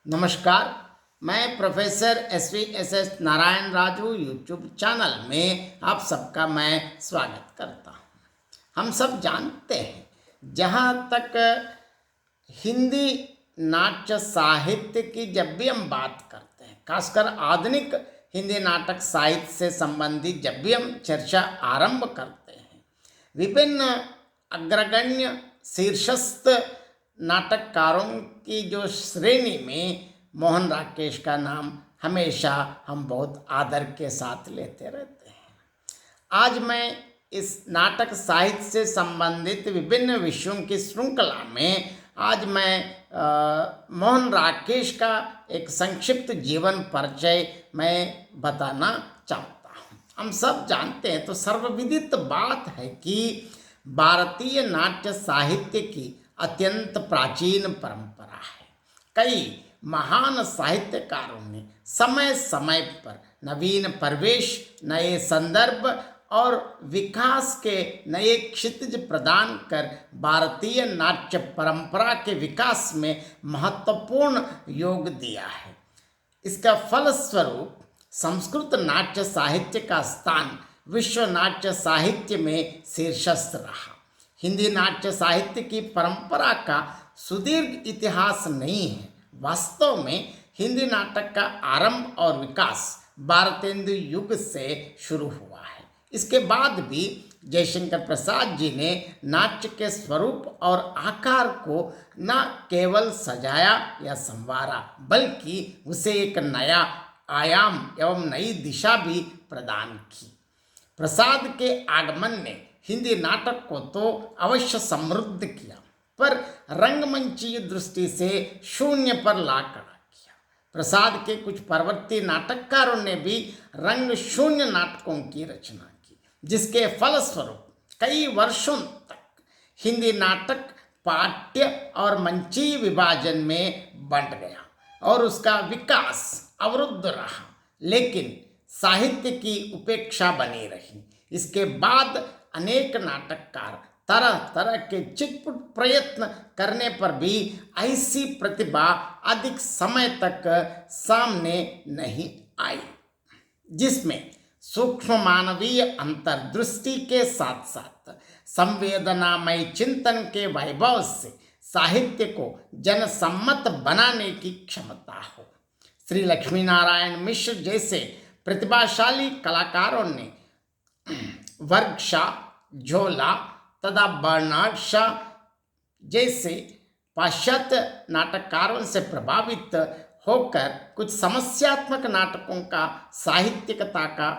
नमस्कार। मैं professor S Narayan Raju YouTube channel में आप सबका मैं स्वागत करता हूँ। हम सब जानते हैं, जहाँ तक हिंदी नाट्य साहित्य की जब भी हम बात करते हैं, खासकर आधुनिक हिंदी नाटक साहित्य से संबंधित जब भी हम चर्चा आरंभ करते हैं, विभिन्न अग्रगण्य शीर्षस्थ नाटककारों की जो श्रेणी में मोहन राकेश का नाम हमेशा हम बहुत आदर के साथ लेते रहते हैं। आज मैं इस नाटक साहित्य से संबंधित विभिन्न विषयों की श्रृंखला में आज मैं मोहन राकेश का एक संक्षिप्त जीवन परिचय मैं बताना चाहता हूँ। हम सब जानते हैं, तो सर्वविदित बात है कि भारतीय नाट्य साहित्य की अत्यंत प्राचीन परंपरा है। कई महान साहित्यकारों ने समय समय पर नवीन परिवेश, नए संदर्भ और विकास के नए क्षितिज प्रदान कर भारतीय नाट्य परंपरा के विकास में महत्वपूर्ण योग दिया है। इसका फलस्वरूप संस्कृत नाट्य साहित्य का स्थान विश्व नाट्य साहित्य में शीर्षस्थ रहा। हिंदी नाट्य साहित्य की परंपरा का सुदीर्घ इतिहास नहीं है। वास्तव में हिंदी नाटक का आरंभ और विकास भारतेंदु युग से शुरू हुआ है। इसके बाद भी जयशंकर प्रसाद जी ने नाट्य के स्वरूप और आकार को न केवल सजाया या संवारा, बल्कि उसे एक नया आयाम एवं नई दिशा भी प्रदान की। प्रसाद के आगमन ने हिंदी नाटक को तो अवश्य समृद्ध किया, पर रंगमंचीय दृष्टि से शून्य पर ला खड़ा किया। प्रसाद के कुछ परवर्ती नाटककारों ने भी रंग शून्य नाटकों की रचना की, जिसके फलस्वरूप कई वर्षों तक हिंदी नाटक पाठ्य और मंचीय विभाजन में बंट गया और उसका विकास अवरुद्ध रहा, लेकिन साहित्य की उपेक्षा बनी रही। इसके बाद अनेक नाटककार तरह तरह के चिटपुट प्रयत्न करने पर भी ऐसी प्रतिभा अधिक समय तक सामने नहीं आई, जिसमें सूक्ष्म मानवीय अंतर्दृष्टि के साथ साथ संवेदनामय चिंतन के वैभव से साहित्य को जनसम्मत बनाने की क्षमता हो। श्री लक्ष्मी नारायण मिश्र जैसे प्रतिभाशाली कलाकारों ने वर्कशा, झोला तथा बर्नार्ड शॉ जैसे पाश्चात्य नाटककारों से प्रभावित होकर कुछ समस्यात्मक नाटकों का साहित्यिकता का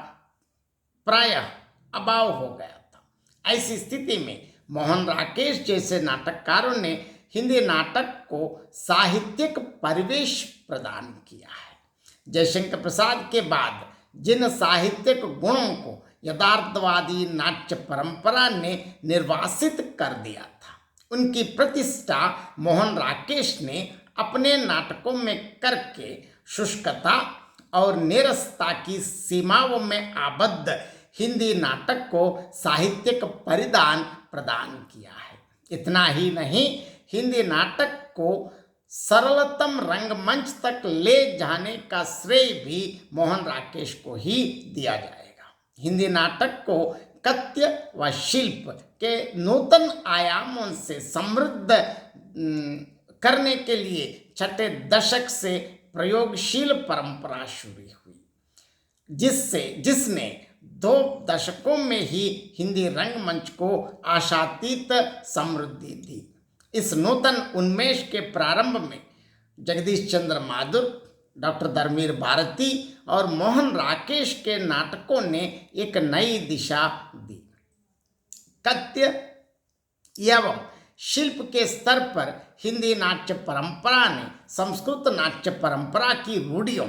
प्रायः अभाव हो गया था। ऐसी स्थिति में मोहन राकेश जैसे नाटककारों ने हिंदी नाटक को साहित्यिक परिवेश प्रदान किया है। जयशंकर प्रसाद के बाद जिन साहित्यिक गुणों को यथार्थवादी नाट्य परंपरा ने निर्वासित कर दिया था, उनकी प्रतिष्ठा मोहन राकेश ने अपने नाटकों में करके शुष्कता और नीरसता की सीमाओं में आबद्ध हिंदी नाटक को साहित्यिक परिधान प्रदान किया है। इतना ही नहीं, हिंदी नाटक को सरलतम रंगमंच तक ले जाने का श्रेय भी मोहन राकेश को ही दिया जाएगा। हिंदी नाटक को कथ्य व शिल्प के नूतन आयामों से समृद्ध करने के लिए छठे दशक से प्रयोगशील परंपरा शुरू हुई, जिसने 2 दशकों में ही हिंदी रंगमंच को आशातीत समृद्धि दी। इस नूतन उन्मेष के प्रारंभ में जगदीश चंद्र माथुर, डॉक्टर धर्मवीर भारती और मोहन राकेश के नाटकों ने एक नई दिशा दी। कथ्य एवं शिल्प के स्तर पर हिंदी नाट्य परंपरा ने संस्कृत नाट्य परंपरा की रूढ़ियों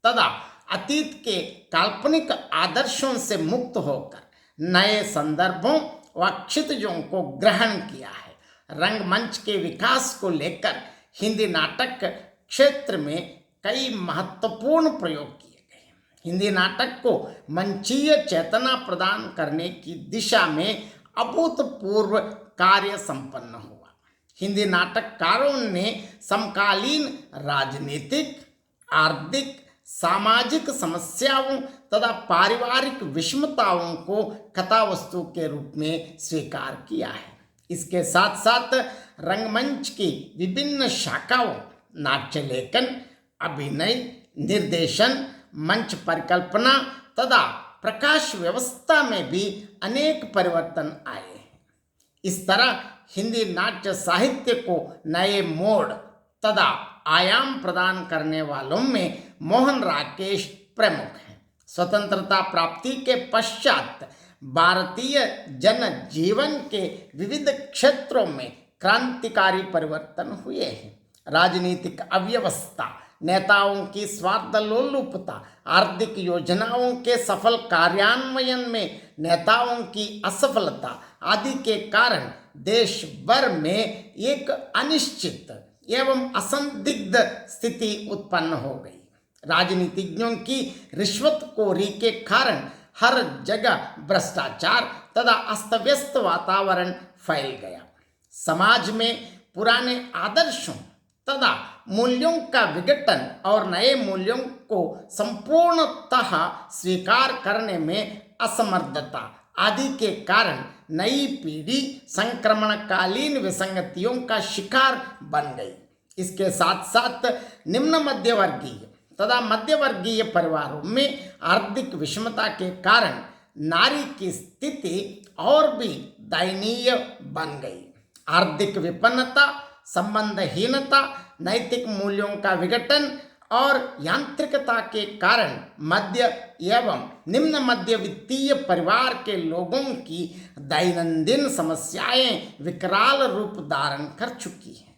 तथा अतीत के काल्पनिक आदर्शों से मुक्त होकर नए संदर्भों व क्षितिजों को ग्रहण किया है। रंगमंच के विकास को लेकर हिंदी नाटक क्षेत्र में कई महत्वपूर्ण प्रयोग किए गए। हिंदी नाटक को मंचीय चेतना प्रदान करने की दिशा में अभूतपूर्व कार्य संपन्न हुआ। हिंदी नाटककारों ने समकालीन राजनीतिक, आर्थिक, सामाजिक समस्याओं तथा पारिवारिक विषमताओं को कथा वस्तु के रूप में स्वीकार किया है। इसके साथ साथ रंगमंच की विभिन्न शाखाओं, नाट्य लेखन, अभिनय, निर्देशन, मंच परिकल्पना तथा प्रकाश व्यवस्था में भी अनेक परिवर्तन आए हैं। इस तरह हिंदी नाट्य साहित्य को नए मोड़ तथा आयाम प्रदान करने वालों में मोहन राकेश प्रमुख हैं। स्वतंत्रता प्राप्ति के पश्चात भारतीय जनजीवन के विविध क्षेत्रों में क्रांतिकारी परिवर्तन हुए हैं। राजनीतिक अव्यवस्था, नेताओं की स्वार्थलोलुपता, आर्थिक योजनाओं के सफल कार्यान्वयन में नेताओं की असफलता आदि के कारण देश भर में एक अनिश्चित एवं असंदिग्ध स्थिति उत्पन्न हो गई। राजनीतिज्ञों की रिश्वतखोरी के कारण हर जगह भ्रष्टाचार तथा अस्तव्यस्त वातावरण फैल गया। समाज में पुराने आदर्शों तथा मूल्यों का विघटन और नए मूल्यों को संपूर्णतः स्वीकार करने में असमर्थता आदि के कारण नई पीढ़ी संक्रमणकालीन विसंगतियों का शिकार बन गई। इसके साथ साथ निम्न मध्यवर्गीय तथा मध्यवर्गीय परिवारों में आर्थिक विषमता के कारण नारी की स्थिति और भी दयनीय बन गई। आर्थिक विपन्नता, संबंधहीनता, नैतिक मूल्यों का विघटन और यांत्रिकता के कारण मध्य एवं निम्न मध्य वित्तीय परिवार के लोगों की दैनंदिन समस्याएं विकराल रूप धारण कर चुकी हैं।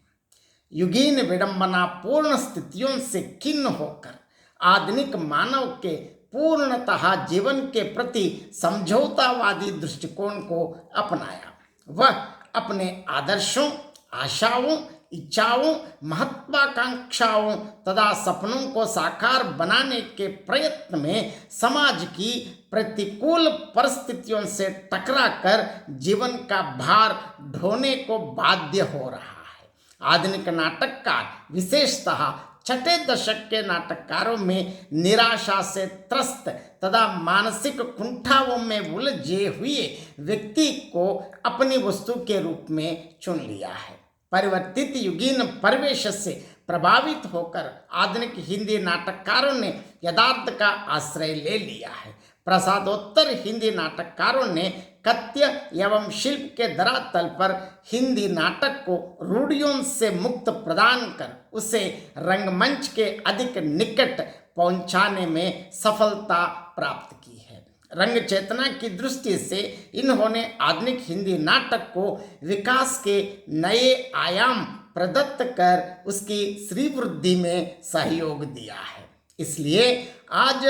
युगीन विडंबनापूर्ण स्थितियों से खिन्न होकर आधुनिक मानव के पूर्णतः जीवन के प्रति समझौतावादी दृष्टिकोण को अपनाया। वह अपने आदर्शों, आशाओं, इच्छाओं, महत्वाकांक्षाओं तथा सपनों को साकार बनाने के प्रयत्न में समाज की प्रतिकूल परिस्थितियों से टकराकर जीवन का भार ढोने को बाध्य हो रहा है। आधुनिक नाटककार, विशेषतः छठे दशक के नाटककारों में निराशा से त्रस्त तथा मानसिक कुंठाओं में उलझे हुए व्यक्ति को अपनी वस्तु के रूप में चुन लिया है। परिवर्तित युगीन परिवेश से प्रभावित होकर आधुनिक हिंदी नाटककारों ने यथार्थ का आश्रय ले लिया है। प्रसादोत्तर हिंदी नाटककारों ने कथ्य एवं शिल्प के धरातल पर हिंदी नाटक को रूढ़ियों से मुक्त प्रदान कर उसे रंगमंच के अधिक निकट पहुंचाने में सफलता प्राप्त की है। रंग चेतना की दृष्टि से इन्होंने आधुनिक हिंदी नाटक को विकास के नए आयाम प्रदत्त कर उसकी श्रीवृद्धि में सहयोग दिया है। इसलिए आज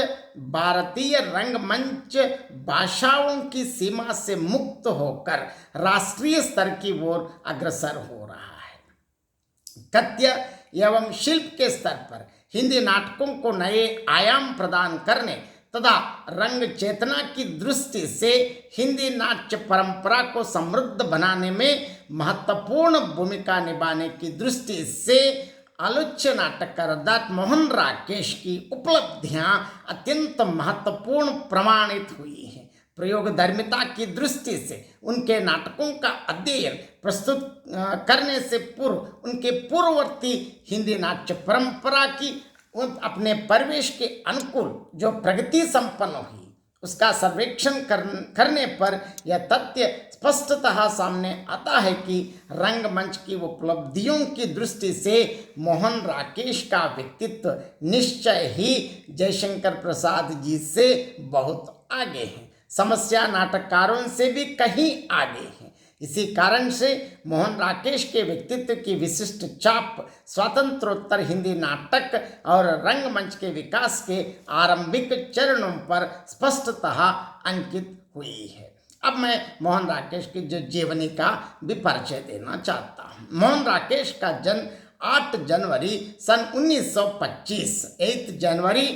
भारतीय रंगमंच भाषाओं की सीमा से मुक्त होकर राष्ट्रीय स्तर की ओर अग्रसर हो रहा है। कथ्य एवं शिल्प के स्तर पर हिंदी नाटकों को नए आयाम प्रदान करने तथा रंग चेतना की दृष्टि से हिंदी नाट्य परंपरा को समृद्ध बनाने में महत्वपूर्ण भूमिका निभाने की दृष्टि से आलोच्य नाटककार अर्थात मोहन राकेश की उपलब्धियां अत्यंत महत्वपूर्ण प्रमाणित हुई हैं। प्रयोगधर्मिता की दृष्टि से उनके नाटकों का अध्ययन प्रस्तुत करने से पूर्व उनके पूर्ववर्ती हिंदी नाट्य परंपरा की अपने परिवेश के अनुकूल जो प्रगति संपन्न हुई उसका सर्वेक्षण करने पर यह तथ्य स्पष्टतः सामने आता है कि रंगमंच की उपलब्धियों की दृष्टि से मोहन राकेश का व्यक्तित्व निश्चय ही जयशंकर प्रसाद जी से बहुत आगे है, समस्या नाटककारों से भी कहीं आगे है। इसी कारण से मोहन राकेश के व्यक्तित्व की विशिष्ट छाप स्वातंत्रोत्तर हिंदी नाटक और रंगमंच के विकास के आरंभिक चरणों पर स्पष्टतः अंकित हुई है। अब मैं मोहन राकेश की जो जीवनी का भी परिचय देना चाहता हूँ। मोहन राकेश का जन्म 8 जनवरी सन 1925 8 जनवरी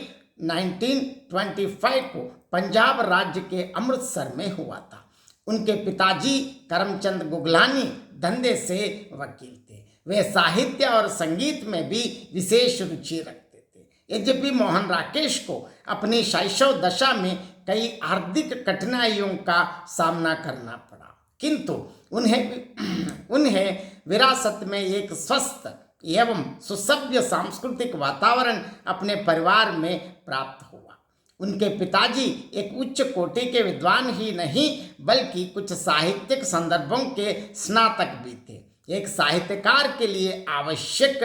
1925 को पंजाब राज्य के अमृतसर में हुआ था। उनके पिताजी करमचंद गुगलानी धंधे से वकील थे। वे साहित्य और संगीत में भी विशेष रुचि रखते थे। यद्यपि मोहन राकेश को अपनी शैशव दशा में कई आर्थिक कठिनाइयों का सामना करना पड़ा, किंतु उन्हें विरासत में एक स्वस्थ एवं सुसभ्य सांस्कृतिक वातावरण अपने परिवार में प्राप्त हुआ। उनके पिताजी एक उच्च कोटि के विद्वान ही नहीं बल्कि कुछ साहित्यिक संदर्भों के स्नातक भी थे। एक साहित्यकार के लिए आवश्यक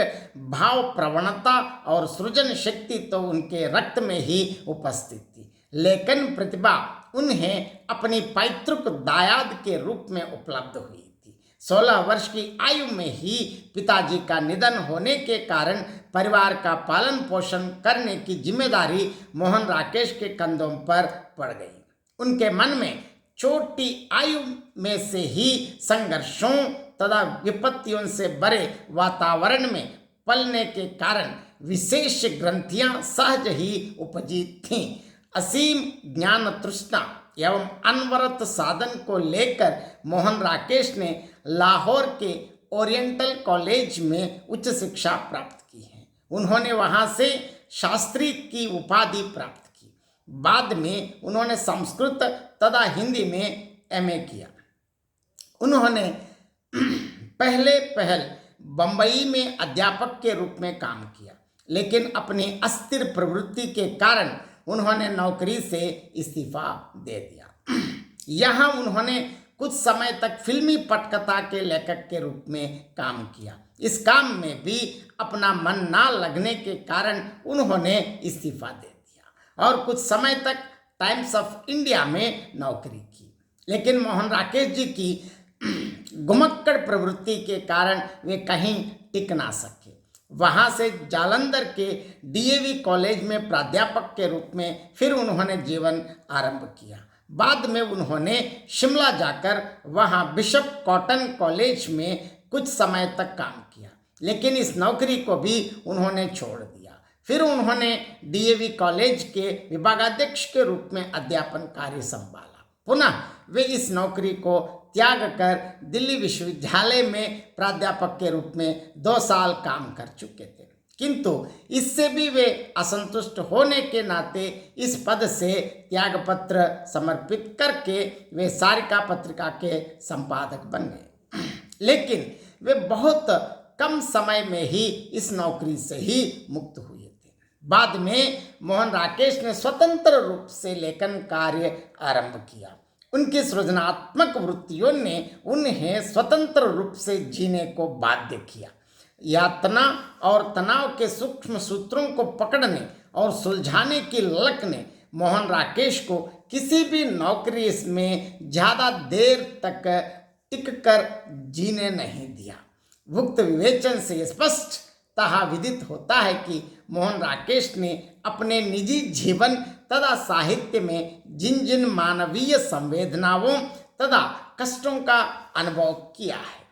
भाव प्रवणता और सृजन शक्ति तो उनके रक्त में ही उपस्थित थी, लेकिन प्रतिभा उन्हें अपनी पैतृक दायाद के रूप में उपलब्ध हुई थी। 16 वर्ष की आयु में ही पिताजी का निधन होने के कारण परिवार का पालन पोषण करने की जिम्मेदारी मोहन राकेश के कंधों पर पड़ गई। उनके मन में छोटी आयु में से ही संघर्षों तथा विपत्तियों से भरे वातावरण में पलने के कारण विशेष ग्रंथियां सहज ही उपजी थीं। असीम ज्ञान तृष्णा एवं अनवरत साधन को लेकर मोहन राकेश ने लाहौर के ओरिएंटल कॉलेज में उच्च शिक्षा प्राप्त की है। उन्होंने वहां से शास्त्री की उपाधि प्राप्त की। बाद में उन्होंने संस्कृत तथा हिंदी में एमए किया। उन्होंने पहल बंबई में अध्यापक के रूप में काम किया, लेकिन अपनी अस्थिर प्रवृत्ति के कारण उन्होंने नौकरी से इस्तीफा दे दिया। यहाँ उन्होंने कुछ समय तक फिल्मी पटकथा के लेखक के रूप में काम किया। इस काम में भी अपना मन ना लगने के कारण उन्होंने इस्तीफा दे दिया और कुछ समय तक टाइम्स ऑफ इंडिया में नौकरी की। लेकिन मोहन राकेश जी की घुमक्कड़ प्रवृत्ति के कारण वे कहीं टिक ना सके। वहाँ से जालंधर के डीएवी कॉलेज में प्राध्यापक के रूप में फिर उन्होंने जीवन आरंभ किया। बाद में उन्होंने शिमला जाकर वहाँ बिशप कॉटन कॉलेज में कुछ समय तक काम किया, लेकिन इस नौकरी को भी उन्होंने छोड़ दिया। फिर उन्होंने डीएवी कॉलेज के विभागाध्यक्ष के रूप में अध्यापन कार्य संभाला। पुनः वे इस नौकरी को त्याग कर दिल्ली विश्वविद्यालय में प्राध्यापक के रूप में 2 साल काम कर चुके थे, किंतु इससे भी वे असंतुष्ट होने के नाते इस पद से त्यागपत्र समर्पित करके वे सारिका पत्रिका के संपादक बन गए। लेकिन वे बहुत कम समय में ही इस नौकरी से ही मुक्त हुए थे। बाद में मोहन राकेश ने स्वतंत्र रूप से लेखन कार्य आरंभ किया। उनकी सृजनात्मक वृत्तियों ने उन्हें स्वतंत्र रूप से जीने को बाध्य किया। यातना और तनाव के सूक्ष्म सूत्रों को पकड़ने और सुलझाने की ललक ने मोहन राकेश को किसी भी नौकरी में ज़्यादा देर तक टिक कर जीने नहीं दिया। उक्त विवेचन से स्पष्टतः विदित होता है कि मोहन राकेश ने अपने निजी जीवन तथा साहित्य में जिन जिन मानवीय संवेदनाओं तथा कष्टों का अनुभव किया है,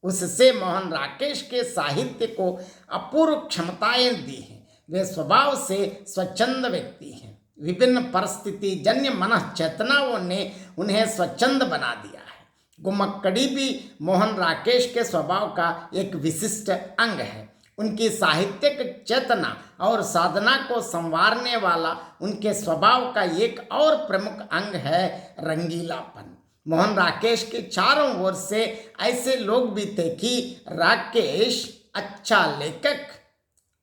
उससे मोहन राकेश के साहित्य को अपूर्व क्षमताएं दी हैं। वे स्वभाव से स्वच्छंद व्यक्ति हैं। विभिन्न परिस्थिति जन्य मन चेतनाओं ने उन्हें स्वच्छंद बना दिया है। गुम्मकड़ी भी मोहन राकेश के स्वभाव का एक विशिष्ट अंग है। उनकी साहित्यिक चेतना और साधना को संवारने वाला उनके स्वभाव का एक और प्रमुख अंग है रंगीलापन। मोहन राकेश के चारों ओर से ऐसे लोग भी थे कि राकेश अच्छा लेखक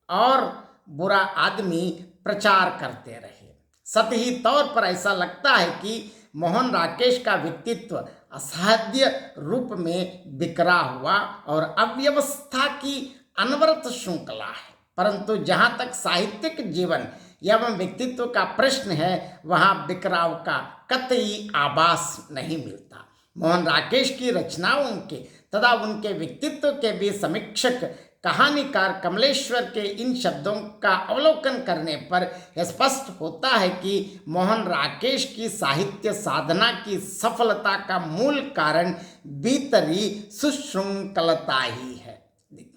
और बुरा आदमी प्रचार करते रहे। सतही तौर पर ऐसा लगता है कि मोहन राकेश का व्यक्तित्व असाध्य रूप में बिखरा हुआ और अव्यवस्था की अनवरत श्रृंखला है, परंतु जहाँ तक साहित्यिक जीवन एवं व्यक्तित्व का प्रश्न है, वहाँ बिखराव का कतई आभास नहीं मिलता। मोहन राकेश की रचनाओं के तथा उनके व्यक्तित्व के भी समीक्षक कहानीकार कमलेश्वर के इन शब्दों का अवलोकन करने पर स्पष्ट होता है कि मोहन राकेश की साहित्य साधना की सफलता का मूल कारण भीतरी सुशृंखलता ही है।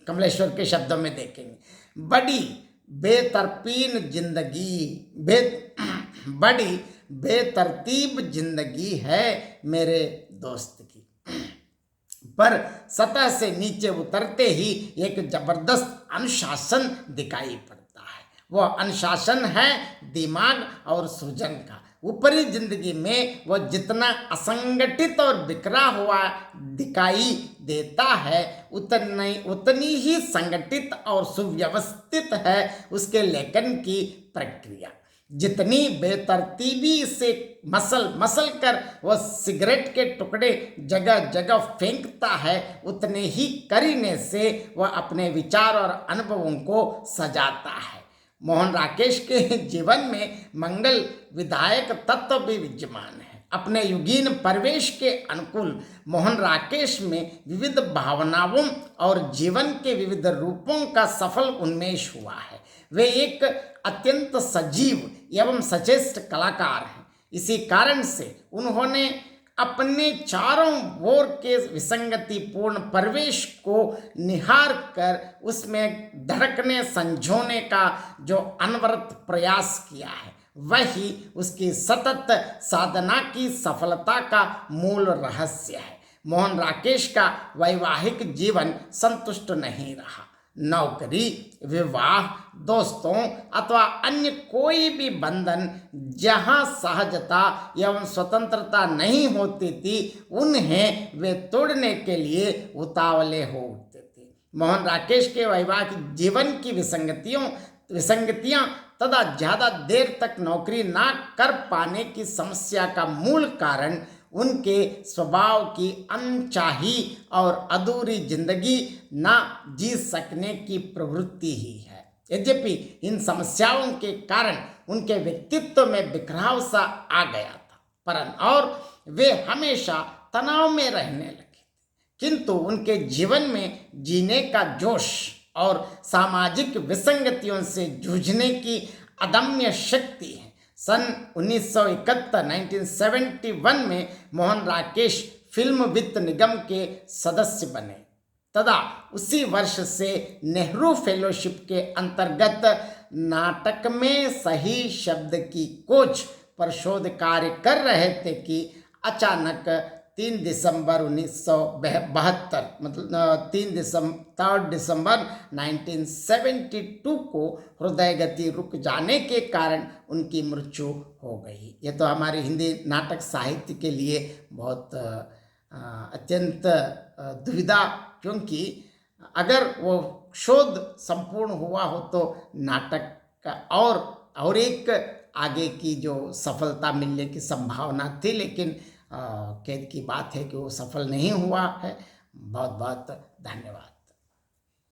कमलेश्वर के शब्दों में देखेंगे, बड़ी बड़ी बेतरतीब जिंदगी है मेरे दोस्त की। पर सतह से नीचे उतरते ही एक जबरदस्त अनुशासन दिखाई पड़ता है। वह अनुशासन है दिमाग और सृजन का। ऊपरी जिंदगी में वह जितना असंगठित और बिखरा हुआ दिखाई देता है, उतनी ही संगठित और सुव्यवस्थित है उसके लेखन की प्रक्रिया। जितनी बेतरतीबी से मसल कर वह सिगरेट के टुकड़े जगह जगह फेंकता है, उतने ही करीने से वह अपने विचार और अनुभवों को सजाता है। मोहन राकेश के जीवन में मंगल विधायक तत्व भी विद्यमान है। अपने युगीन परिवेश के अनुकूल मोहन राकेश में विविध भावनाओं और जीवन के विविध रूपों का सफल उन्मेष हुआ है। वे एक अत्यंत सजीव एवं सचेष्ट कलाकार हैं। इसी कारण से उन्होंने अपने चारों ओर के विसंगतिपूर्ण परिवेश को निहार कर उसमें धड़कने संजोने का जो अनवरत प्रयास किया है, वही उसकी सतत साधना की सफलता का मूल रहस्य है। मोहन राकेश का वैवाहिक जीवन संतुष्ट नहीं रहा। नौकरी, विवाह, दोस्तों अथवा अन्य कोई भी बंधन जहाँ सहजता एवं स्वतंत्रता नहीं होती थी, उन्हें वे तोड़ने के लिए उतावले हो उठते थे। मोहन राकेश के वैवाहिक जीवन की विसंगतियाँ तथा ज़्यादा देर तक नौकरी ना कर पाने की समस्या का मूल कारण उनके स्वभाव की अनचाही और अधूरी जिंदगी ना जी सकने की प्रवृत्ति ही है। यद्यपि इन समस्याओं के कारण उनके व्यक्तित्व में बिखराव सा आ गया था, और वे हमेशा तनाव में रहने लगे, किंतु उनके जीवन में जीने का जोश और सामाजिक विसंगतियों से जूझने की अदम्य शक्ति है। सन 1971 में मोहन राकेश फिल्म वित्त निगम के सदस्य बने तथा उसी वर्ष से नेहरू फेलोशिप के अंतर्गत नाटक में सही शब्द की खोज पर शोध कार्य कर रहे थे कि अचानक 3 दिसंबर 1972 मतलब 3 दिसंबर 1972 को हृदय गति रुक जाने के कारण उनकी मृत्यु हो गई। ये तो हमारे हिंदी नाटक साहित्य के लिए बहुत अत्यंत दुविधा, क्योंकि अगर वो शोध संपूर्ण हुआ हो तो नाटक का और एक आगे की जो सफलता मिलने की संभावना थी, लेकिन खेद की बात है कि वो सफल नहीं हुआ है। बहुत बहुत धन्यवाद।